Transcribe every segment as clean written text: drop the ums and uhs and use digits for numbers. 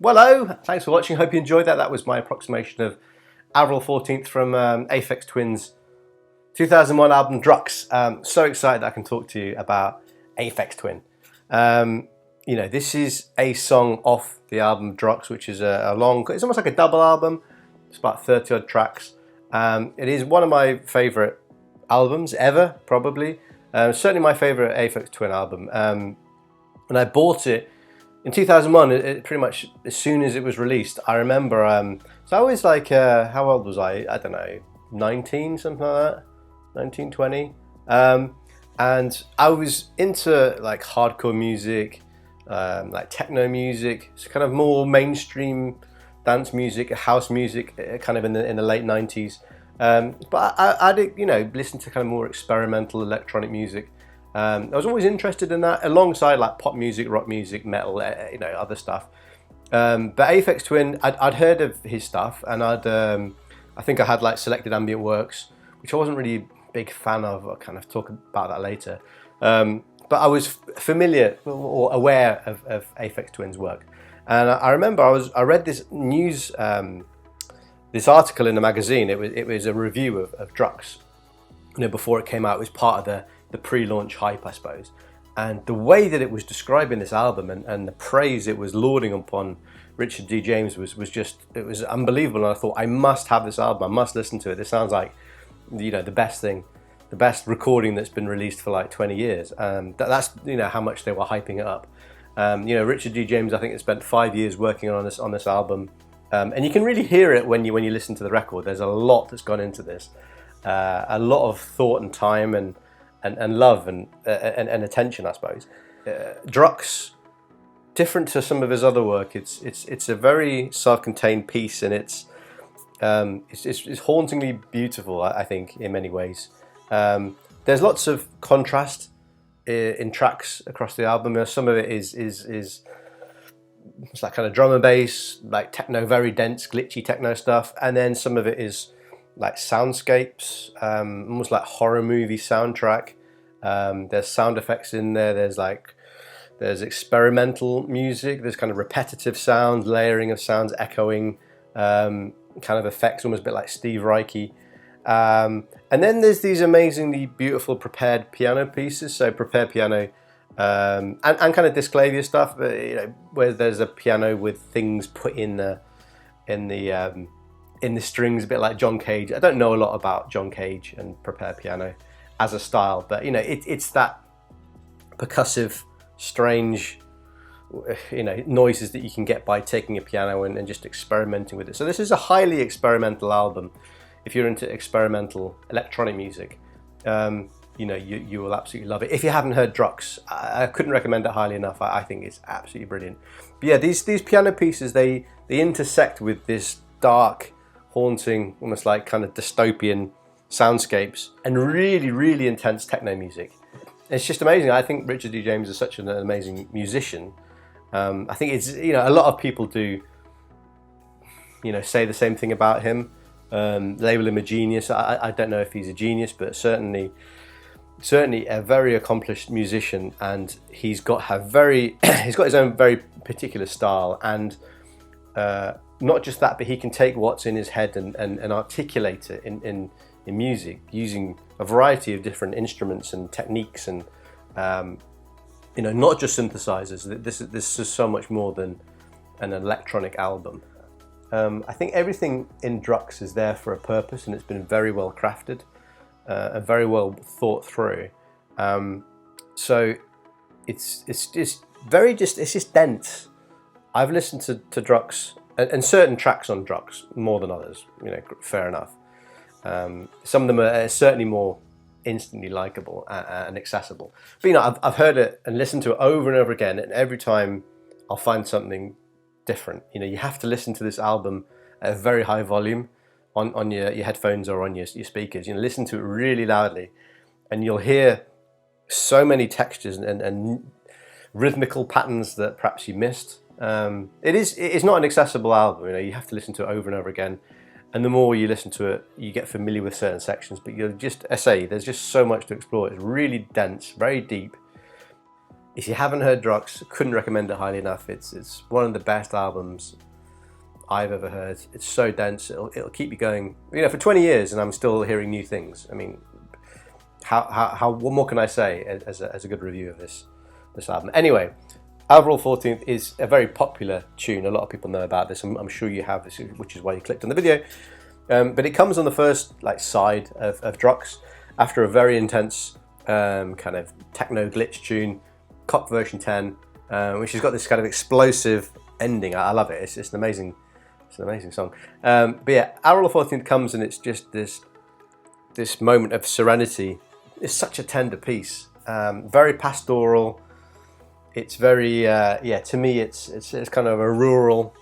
Well, hello, thanks for watching. Hope you enjoyed that. That was my approximation of Avril 14th from Aphex Twin's 2001 album Druqks. So excited that I can talk to you about Aphex Twin. You know, this is a song off the album Druqks, which is a long, it's almost like a double album. It's about 30 odd tracks. It is one of my favourite albums ever, probably. Certainly my favourite Aphex Twin album. And I bought it in 2001, it pretty much as soon as it was released. I remember, so I was like, how old was I? I don't know, 19, something like that, 19, 20. And I was into like hardcore music, like techno music, it's kind of more mainstream dance music, house music, kind of in the late 90s. But I did, you know, listen to kind of more experimental electronic music. I was always interested in that, alongside like pop music, rock music, metal, you know, other stuff. But Aphex Twin, I'd heard of his stuff, and I think I had like Selected Ambient Works, which I wasn't really a big fan of. I'll kind of talk about that later. But I was familiar or aware of Aphex Twin's work, and I remember I read this news, this article in a magazine. It was a review of Druqks. You know, before it came out, it was part of the pre-launch hype, I suppose. And the way that it was describing this album and the praise it was lauding upon Richard D. James was just, it was unbelievable. And I thought, I must have this album, I must listen to it. This sounds like, you know, the best thing, the best recording that's been released for like 20 years. That's, you know, how much they were hyping it up. You know, Richard D. James, I think, has spent 5 years working on this album. And you can really hear it when you listen to the record. There's a lot that's gone into this. A lot of thought and time and love and attention, I suppose. Druqks, different to some of his other work, it's a very self-contained piece, and it's hauntingly beautiful, I think, in many ways. There's lots of contrast in tracks across the album. Some of it is it's like kind of drum and bass, like techno, very dense, glitchy techno stuff, and then some of it is like soundscapes, almost like horror movie soundtrack. There's sound effects in there. There's experimental music. There's kind of repetitive sounds, layering of sounds, echoing kind of effects, almost a bit like Steve Reich. And then there's these amazingly beautiful prepared piano pieces. So prepared piano and kind of disclavier stuff. You know, where there's a piano with things put in the strings, a bit like John Cage. I don't know a lot about John Cage and prepared piano as a style, but you know, it's that percussive, strange, you know, noises that you can get by taking a piano and just experimenting with it. So this is a highly experimental album. If you're into experimental electronic music, you know, you will absolutely love it. If you haven't heard Druqks, I couldn't recommend it highly enough. I think it's absolutely brilliant. But yeah, these piano pieces, they intersect with this dark, haunting, almost like kind of dystopian soundscapes, and really, really intense techno music. It's just amazing. I think Richard D. James is such an amazing musician. I think it's, you know, a lot of people do, you know, say the same thing about him, label him a genius. I don't know if he's a genius, but certainly a very accomplished musician, and he's got his own very particular style, and not just that, but he can take what's in his head and articulate it in music using a variety of different instruments and techniques, and you know, not just synthesizers. This is so much more than an electronic album. I think everything in Druqks is there for a purpose, and it's been very well crafted and very well thought through. So it's just dense. I've listened to Druqks and certain tracks on Druqks more than others, you know, fair enough. Some of them are certainly more instantly likable and accessible. But you know, I've heard it and listened to it over and over again, and every time I'll find something different. You know, you have to listen to this album at a very high volume on your headphones or on your speakers. You know, listen to it really loudly, and you'll hear so many textures and rhythmical patterns that perhaps you missed. It's not an accessible album. You know, you have to listen to it over and over again, and the more you listen to it, you get familiar with certain sections. But you're just, I say, there's just so much to explore. It's really dense, very deep. If you haven't heard Druqks, couldn't recommend it highly enough. It's one of the best albums I've ever heard. It's so dense. It'll keep you going. You know, for 20 years, and I'm still hearing new things. I mean, what more can I say as a good review of this album? Anyway, Avril 14th is a very popular tune. A lot of people know about this. I'm sure you have, which is why you clicked on the video. But it comes on the first side of Druqks after a very intense kind of techno glitch tune, Cop version 10, which has got this kind of explosive ending. I love it. It's an amazing song. But yeah, Avril 14th comes and it's just this moment of serenity. It's such a tender piece, very pastoral. It's very to me it's kind of a rural.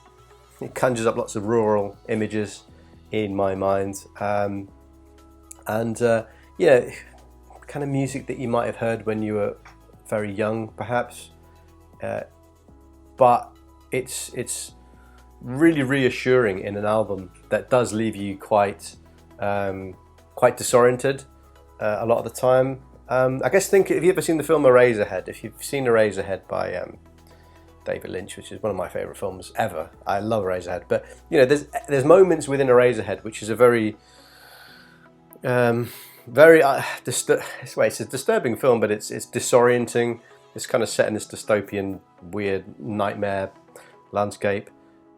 It conjures up lots of rural images in my mind, kind of music that you might have heard when you were very young, perhaps, but it's really reassuring in an album that does leave you quite disoriented a lot of the time. I guess have you ever seen the film Eraserhead? If you've seen Eraserhead by David Lynch, which is one of my favourite films ever, I love Eraserhead. But you know, there's moments within Eraserhead which is a very it's a disturbing film, but it's disorienting. It's kind of set in this dystopian, weird nightmare landscape.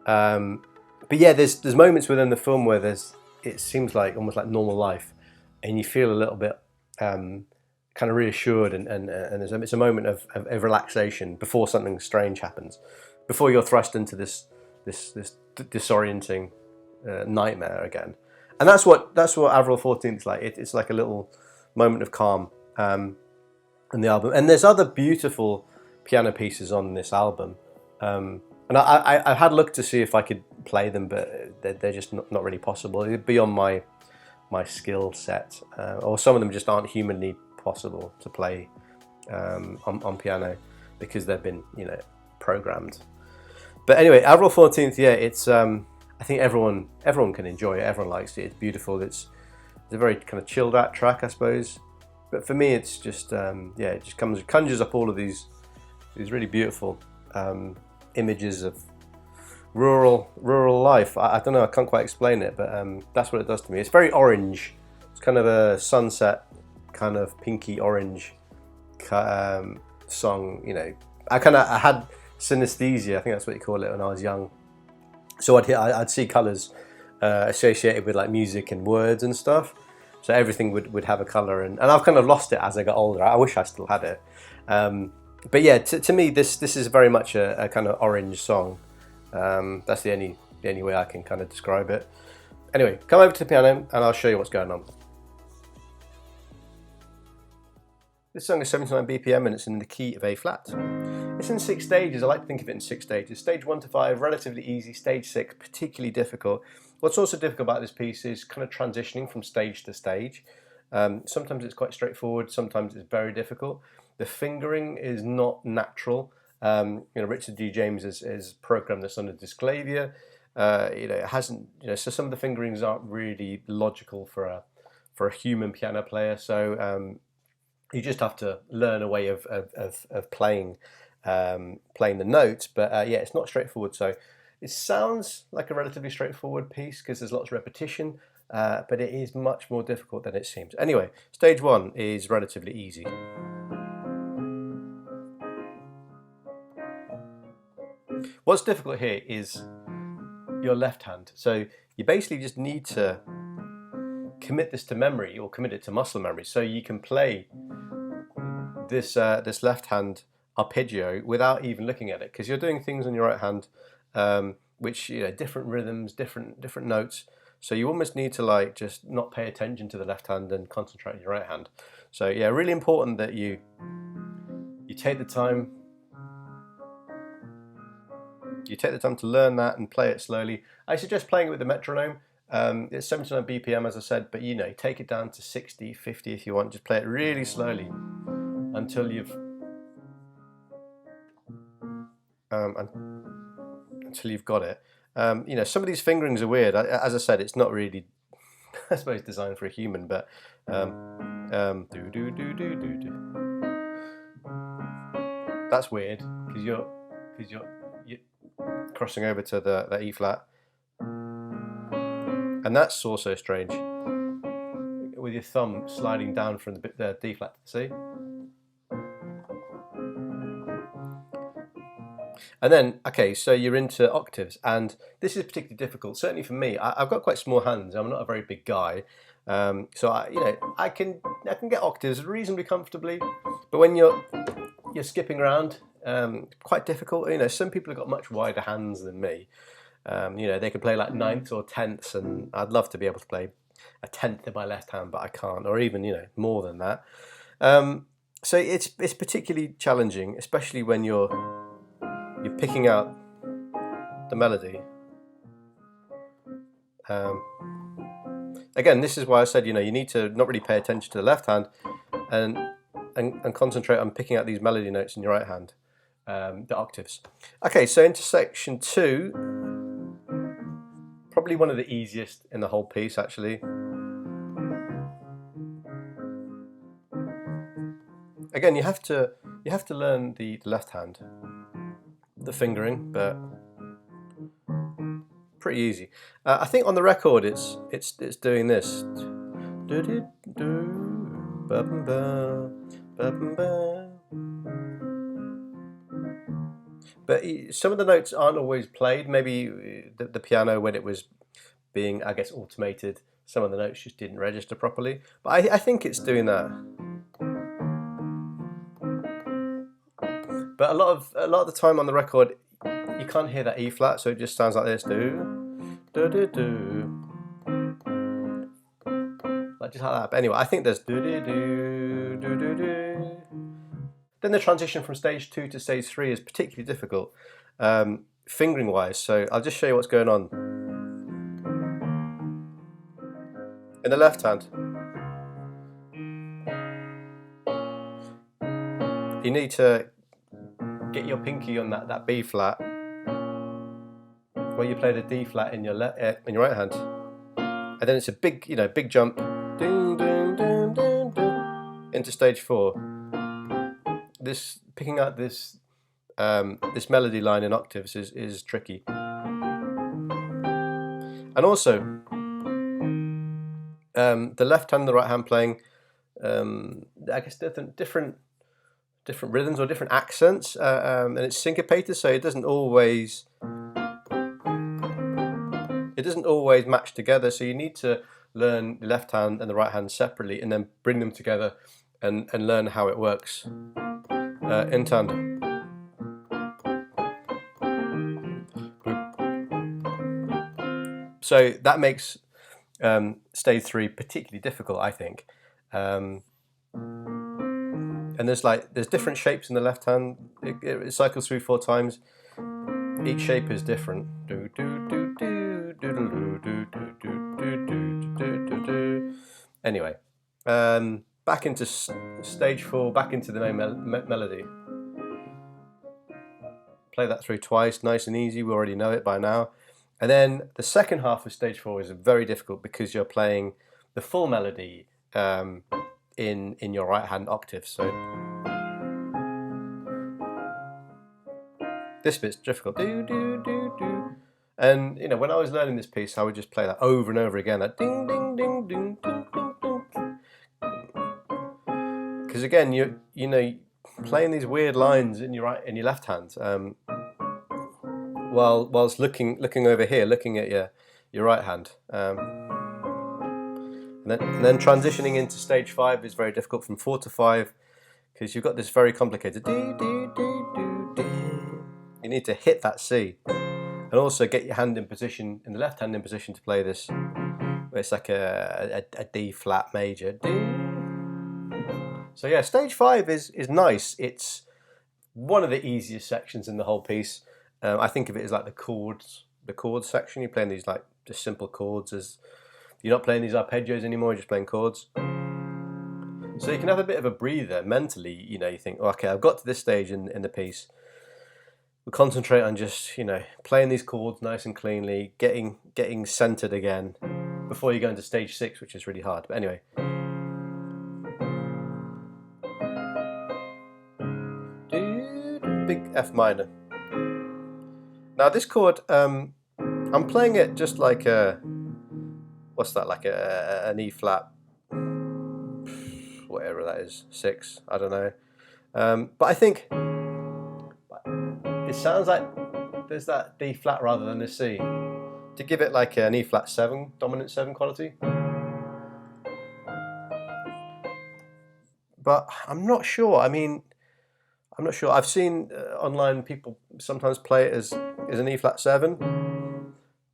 But yeah, there's moments within the film where it seems like almost like normal life, and you feel a little bit kind of reassured, and it's a moment of relaxation before something strange happens, before you're thrust into this disorienting nightmare again. And that's what Avril 14th is like. It's like a little moment of calm in the album. And there's other beautiful piano pieces on this album. And I had looked to see if I could play them, but they're just not really possible. They're beyond my skill set, or some of them just aren't humanly possible to play on piano because they've been programmed. But anyway, Avril 14th, yeah, it's I think everyone can enjoy it. Everyone likes it. It's beautiful. It's a very kind of chilled out track, I suppose. But for me, it's just it just conjures up all of these really beautiful images of rural life. I don't know. I can't quite explain it, but that's what it does to me. It's very orange. It's kind of a sunset, kind of pinky orange song. You know, I had synesthesia. I think that's what you call it when I was young. So I'd see colours associated with like music and words and stuff. So everything would have a colour, and I've kind of lost it as I got older. I wish I still had it. But yeah, to me this is very much a kind of orange song. That's the only way I can kind of describe it. Anyway, come over to the piano and I'll show you what's going on. This song is 79 BPM and it's in the key of A flat. It's in 6 stages. I like to think of it in 6 stages. Stage 1 to 5, relatively easy. Stage 6, particularly difficult. What's also difficult about this piece is kind of transitioning from stage to stage. Sometimes it's quite straightforward, sometimes it's very difficult. The fingering is not natural. Richard D. James has programmed this on a disclavier. It hasn't. So some of the fingerings aren't really logical for a human piano player. So you just have to learn a way of playing the notes. But yeah, it's not straightforward. So it sounds like a relatively straightforward piece because there's lots of repetition. But it is much more difficult than it seems. Anyway, stage 1 is relatively easy. What's difficult here is your left hand. So you basically just need to commit this to memory or commit it to muscle memory so you can play this left hand arpeggio without even looking at it, because you're doing things on your right hand which different rhythms, different notes. So you almost need to just not pay attention to the left hand and concentrate on your right hand. So yeah, really important that you take the time. You take the time to learn that and play it slowly. I suggest playing it with the metronome. It's 79 BPM, as I said, but take it down to 60, 50 if you want. Just play it really slowly until you've got it. Some of these fingerings are weird. As I said, it's not really, I suppose, designed for a human, but do do do do do do. That's weird because you're crossing over to the E flat, and that's also strange. With your thumb sliding down from the D flat to the C. And then, okay, so you're into octaves, and this is particularly difficult. Certainly for me, I've got quite small hands. I'm not a very big guy, so I can get octaves reasonably comfortably. But when you're skipping around, quite difficult. Some people have got much wider hands than me. They can play like ninths or tenths, and I'd love to be able to play a tenth in my left hand, but I can't, or even more than that. So it's particularly challenging, especially when you're picking out the melody. Again, this is why I said you need to not really pay attention to the left hand and concentrate on picking out these melody notes in your right hand, the octaves. Okay, so into section 2, probably one of the easiest in the whole piece actually. Again, you have to learn the left hand, the fingering, but pretty easy. I think on the record it's doing this. But some of the notes aren't always played. Maybe the piano, when it was being, I guess, automated, some of the notes just didn't register properly. But I think it's doing that. But a lot of the time on the record, you can't hear that E flat, so it just sounds like this. Like just like that. But anyway, I think there's Then the transition from stage 2 to stage 3 is particularly difficult, fingering wise. So I'll just show you what's going on. In the left hand, you need to get your pinky on that B flat, where you play the D flat in your right hand, and then it's a big jump, ding, ding, ding, ding, ding, into stage 4. This picking out this melody line in octaves is tricky, and also the left hand and the right hand playing, I guess different rhythms or different accents, and it's syncopated, so it doesn't always match together. So you need to learn the left hand and the right hand separately, and then bring them together and learn how it works in tandem. So that makes stage 3 particularly difficult, I think. And there's different shapes in the left hand. It cycles through 4 times. Each shape is different. Anyway, back into stage 4, back into the main melody. Play that through twice, nice and easy. We already know it by now. And then the second half of stage 4 is very difficult because you're playing the full melody in your right hand octave. So this bit's difficult. And when I was learning this piece, I would just play that over and over again, that ding ding ding ding ding ding ding. Because again, you playing these weird lines in your left hand, whilst looking over here, looking at your right hand. And then transitioning into stage 5 is very difficult from 4 to 5, because you've got this very complicated you need to hit that C, and also get your hand in position, in the left hand in position to play this. It's like a D flat major. So yeah, stage 5 is nice. It's one of the easiest sections in the whole piece. I think of it as like the chords section. You're playing these like just simple chords. You're not playing these arpeggios anymore, you're just playing chords. So you can have a bit of a breather mentally. You think, oh, okay, I've got to this stage in the piece. We'll concentrate on just playing these chords nice and cleanly, getting centered again before you go into stage 6, which is really hard. But anyway. big F minor. Now this chord, I'm playing it just like a, what's that, like an E flat, whatever that is, 6, I don't know. But I think it sounds like there's that D flat rather than a C, to give it like an E flat 7, dominant 7 quality. But I'm not sure. I mean, I'm not sure. I've seen online people sometimes play it as an E flat 7,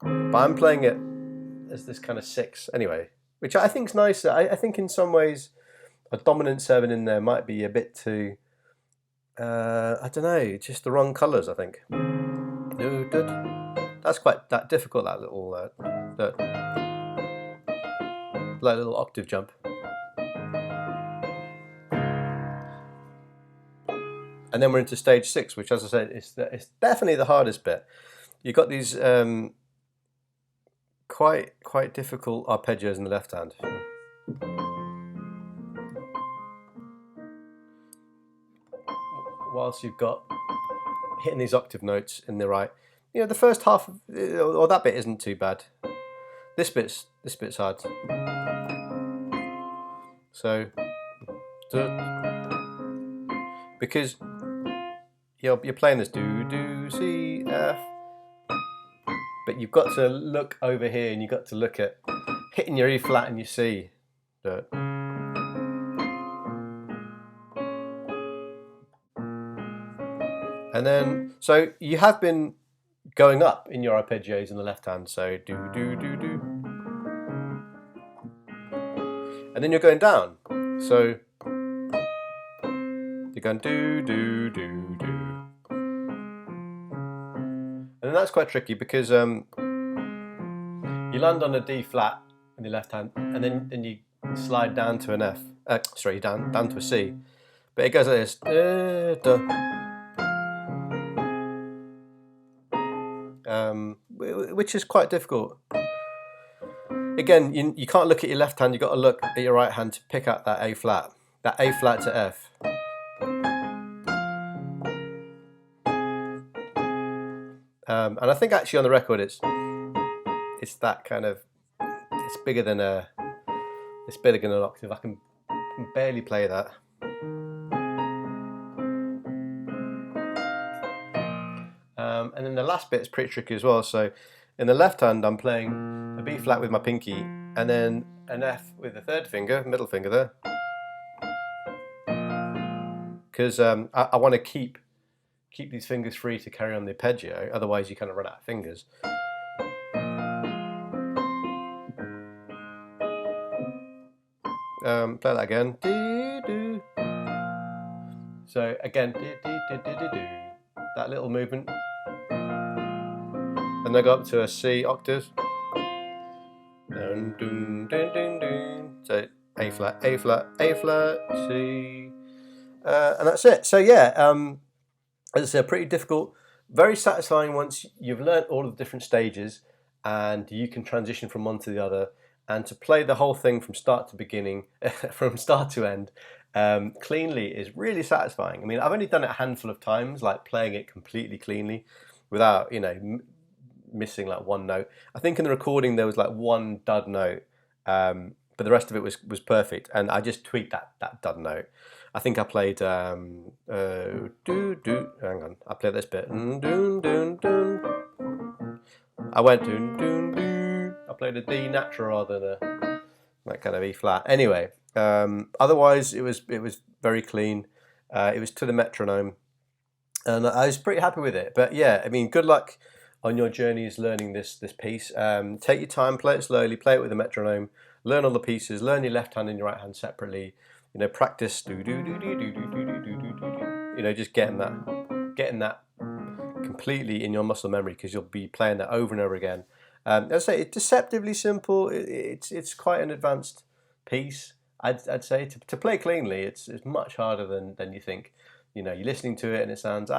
but I'm playing it as this kind of 6 anyway, which I think is nicer. I think in some ways a dominant 7 in there might be a bit too, I don't know, just the wrong colours, I think. That's quite difficult, that little little octave jump. And then we're into stage 6, which, as I said, it's definitely the hardest bit. You've got these quite difficult arpeggios in the left hand. Whilst you've got hitting these octave notes in the right, you know, the first half or that bit isn't too bad. This bit's hard. So, because you're playing this do C F, but you've got to look over here and you've got to look at hitting your E flat and your C. And then, so you have been going up in your arpeggios in the left hand, so do. And then you're going down, so you're going do. And then that's quite tricky because you land on a D flat in the left hand, and then you slide down to an F. Sorry, down to a C, but it goes like this. Which is quite difficult. Again, you can't look at your left hand, you've got to look at your right hand to pick out that A flat to F. And I think actually on the record it's that kind of, it's bigger than an octave. I can barely play that. And then the last bit is pretty tricky as well. So in the left hand, I'm playing a B flat with my pinky, and then an F with the third finger, middle finger there, because I want to keep these fingers free to carry on the arpeggio. Otherwise, you kind of run out of fingers. Play that again. So again, that little movement. And then go up to a C octave. So A flat, A flat, A flat, C. And that's it. So yeah, as I said, pretty difficult, very satisfying once you've learnt all of the different stages and you can transition from one to the other, and to play the whole thing from start to beginning, from start to end, cleanly is really satisfying. I mean, I've only done it a handful of times, like playing it completely cleanly without, you know, missing like one note. I think in the recording there was like one dud note, but the rest of it was perfect, and I just tweaked that dud note. I think I played hang on, I played this bit. I went I played a D natural rather than that kind of E flat. Anyway, otherwise it was very clean. It was to the metronome, and I was pretty happy with it. But yeah, I mean, good luck on your journeys learning this piece. Take your time, play it slowly, play it with a metronome, learn all the pieces, learn your left hand and your right hand separately. You know, practice you know, just getting that completely in your muscle memory, because you'll be playing that over and over again. As I say, it's deceptively simple. It's quite an advanced piece. I'd say to play cleanly, it's much harder than you think. You know, you're listening to it and it sounds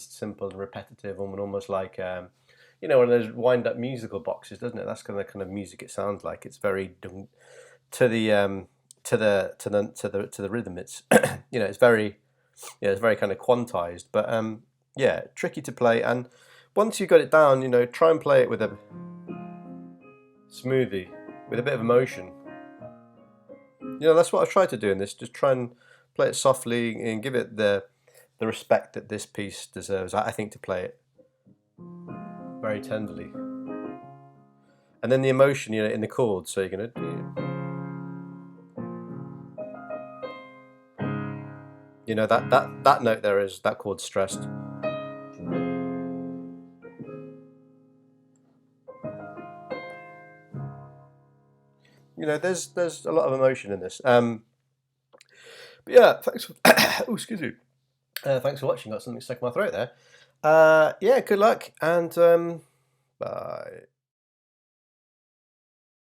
simple and repetitive, and almost like you know, one of those wind-up musical boxes, doesn't it? That's kind of music it sounds like. It's very to the rhythm. It's you know, it's very kind of quantized. But yeah, tricky to play. And once you've got it down, you know, try and play it with a smoothie, with a bit of emotion. You know, that's what I've tried to do in this. Just try and play it softly and give it the respect that this piece deserves. I think to play it very tenderly, and then the emotion, you know, in the chords. So you're gonna do, you know, that note there is that chord stressed. You know, there's a lot of emotion in this. But yeah, thanks. For oh, excuse me. Thanks for watching. Got something stuck in my throat there. Yeah, good luck and bye.